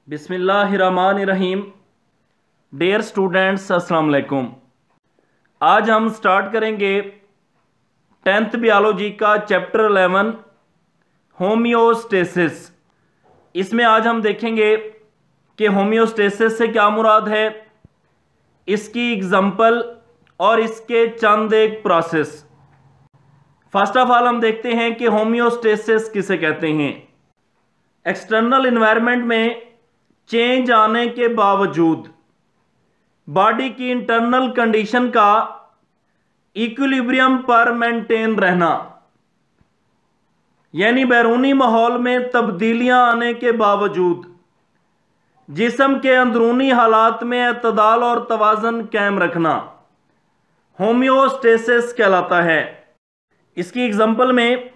बिस्मिल्लाहिर्रहमानिर्रहीम। Dear students, अस्सलाम वालेकुम। आज हम स्टार्ट करेंगे 10th बायोलॉजी का चैप्टर 11 होम्योस्टेसिस। इसमें आज हम देखेंगे कि होम्योस्टेसिस से क्या मुराद है, इसकी एग्जाम्पल और इसके चंद एक प्रोसेस। फर्स्ट ऑफ ऑल हम देखते हैं कि होम्योस्टेसिस किसे कहते हैं। एक्सटर्नल इन्वायरमेंट में चेंज आने के बावजूद बॉडी की इंटरनल कंडीशन का इक्विलिब्रियम पर मेंटेन रहना, यानी बैरूनी माहौल में तब्दीलियां आने के बावजूद जिस्म के अंदरूनी हालात में एतदाल और तवाज़न कायम रखना होम्योस्टेसिस कहलाता है। इसकी एग्जांपल में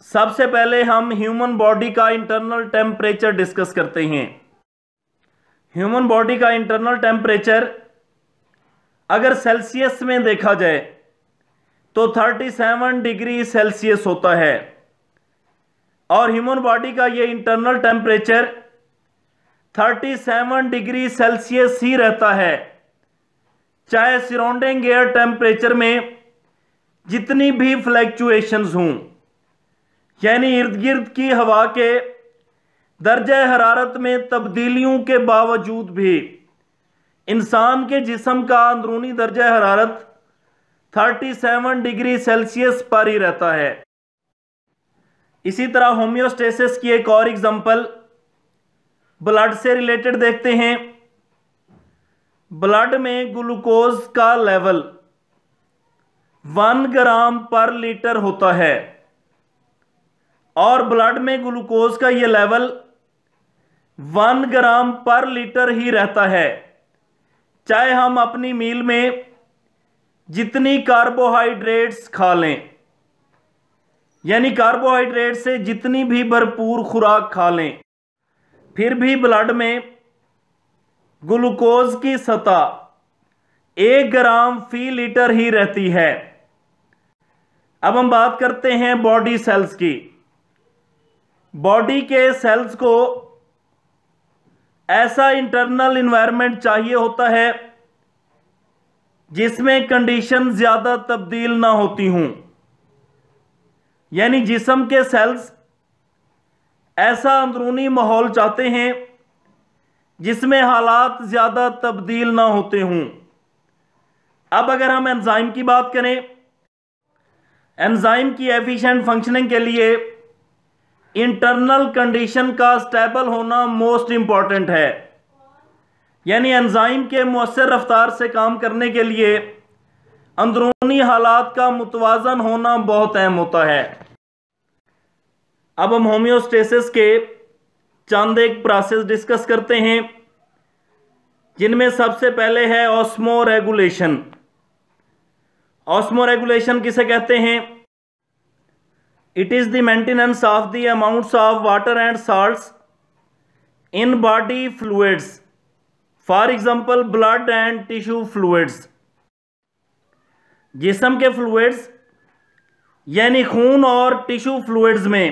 सबसे पहले हम ह्यूमन बॉडी का इंटरनल टेम्परेचर डिस्कस करते हैं। ह्यूमन बॉडी का इंटरनल टेम्परेचर अगर सेल्सियस में देखा जाए तो 37 डिग्री सेल्सियस होता है, और ह्यूमन बॉडी का ये इंटरनल टेम्परेचर 37 डिग्री सेल्सियस ही रहता है, चाहे सराउंडिंग एयर टेम्परेचर में जितनी भी फ्लैक्चुएशंस हों, यानी इर्द गिर्द की हवा के दर्जा हरारत में तब्दीलियों के बावजूद भी इंसान के जिस्म का अंदरूनी दर्जा हरारत 37 डिग्री सेल्सियस पर ही रहता है। इसी तरह होम्योस्टेसिस की एक और एग्जांपल ब्लड से रिलेटेड देखते हैं। ब्लड में ग्लूकोज का लेवल 1 ग्राम पर लीटर होता है, और ब्लड में ग्लूकोज का यह लेवल 1 ग्राम पर लीटर ही रहता है, चाहे हम अपनी मील में जितनी कार्बोहाइड्रेट्स खा लें, यानी कार्बोहाइड्रेट से जितनी भी भरपूर खुराक खा लें, फिर भी ब्लड में ग्लूकोज की सतह 1 ग्राम फी लीटर ही रहती है। अब हम बात करते हैं बॉडी सेल्स की। बॉडी के सेल्स को ऐसा इंटरनल इन्वायरमेंट चाहिए होता है जिसमें कंडीशन ज्यादा तब्दील ना होती हूं, यानी जिस्म के सेल्स ऐसा अंदरूनी माहौल चाहते हैं जिसमें हालात ज्यादा तब्दील ना होते हों। अब अगर हम एंजाइम की बात करें, एंजाइम की एफिशिएंट फंक्शनिंग के लिए इंटरनल कंडीशन का स्टेबल होना मोस्ट इंपॉर्टेंट है, यानी एंजाइम के मुअस्सर रफ्तार से काम करने के लिए अंदरूनी हालात का मुतवाजन होना बहुत अहम होता है। अब हम होम्योस्टेसिस के चंद एक प्रोसेस डिस्कस करते हैं, जिनमें सबसे पहले है ऑस्मो रेगुलेशन। ऑस्मो रेगुलेशन किसे कहते हैं? It is the maintenance of the amounts of water and salts in body fluids, for example blood and tissue fluids। जिस्म के फ्लूइड्स यानी खून और टिश्यू फ्लूइड्स में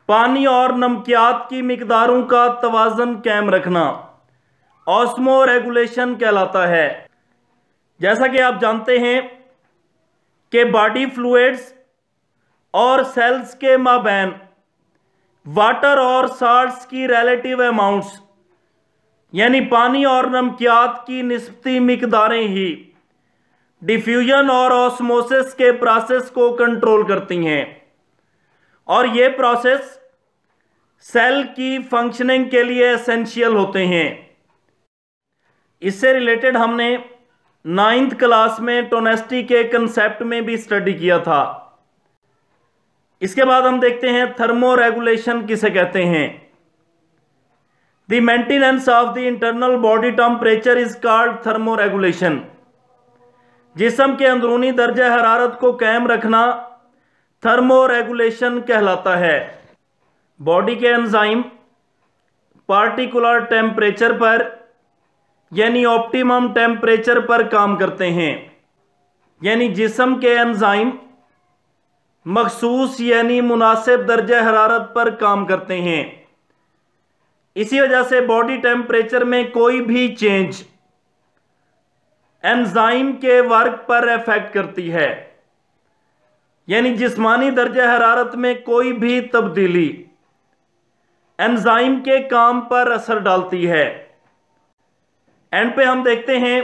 पानी और नमकियात की मिकदारों का तवाज़न कायम रखना ऑस्मो रेगुलेशन कहलाता है। जैसा कि आप जानते हैं कि बॉडी फ्लूइड्स और सेल्स के माबैन वाटर और साल्ट्स की रिलेटिव अमाउंट्स, यानी पानी और नमकियात की निस्बती मिकदारें ही डिफ्यूजन और ऑस्मोसिस के प्रोसेस को कंट्रोल करती हैं, और ये प्रोसेस सेल की फंक्शनिंग के लिए एसेंशियल होते हैं। इससे रिलेटेड हमने 9th क्लास में टोनेस्टी के कंसेप्ट में भी स्टडी किया था। इसके बाद हम देखते हैं थर्मो रेगुलेशन किसे कहते हैं। The maintenance of the internal body temperature is called thermo regulation. जिस्म के अंदरूनी दर्जा हरारत को कायम रखना थर्मो रेगुलेशन कहलाता है। बॉडी के एंजाइम पार्टिकुलर टेम्परेचर पर, यानी ऑप्टिमम टेम्परेचर पर काम करते हैं, यानी जिस्म के एंजाइम मखसूस यानी मुनासिब दर्जा हरारत पर काम करते हैं। इसी वजह से बॉडी टेम्परेचर में कोई भी चेंज एंजाइम के वर्क पर इफेक्ट करती है, यानी जिस्मानी दर्जा हरारत में कोई भी तब्दीली एंजाइम के काम पर असर डालती है। एंड पे हम देखते हैं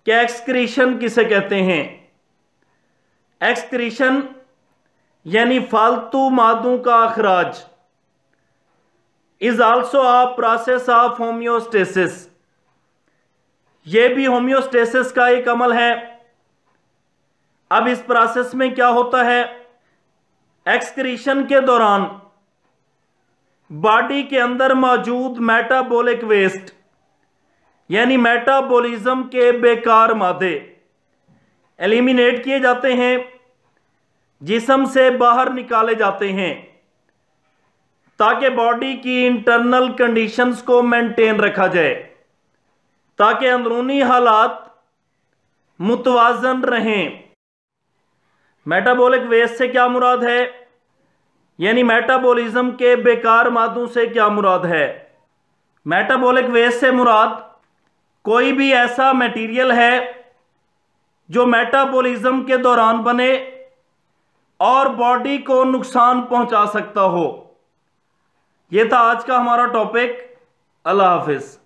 कि एक्सक्रीशन किसे कहते हैं। एक्सक्रीशन यानी फालतू मादों का अखराज is also a process of homeostasis. यह भी होम्योस्टेसिस का एक अमल है। अब इस प्रोसेस में क्या होता है, एक्सक्रीशन के दौरान बॉडी के अंदर मौजूद मेटाबॉलिक वेस्ट यानी मेटाबॉलिज्म के बेकार मादे एलिमिनेट किए जाते हैं, जिस्म से बाहर निकाले जाते हैं, ताकि बॉडी की इंटरनल कंडीशंस को मेंटेन रखा जाए, ताकि अंदरूनी हालात मुतवाजन रहें। मेटाबॉलिक वेस्ट से क्या मुराद है, यानी मेटाबॉलिज्म के बेकार मादों से क्या मुराद है। मेटाबॉलिक वेस्ट से मुराद कोई भी ऐसा मटेरियल है जो मेटाबॉलिज्म के दौरान बने और बॉडी को नुकसान पहुंचा सकता हो। यह था आज का हमारा टॉपिक। अल्लाह हाफिज।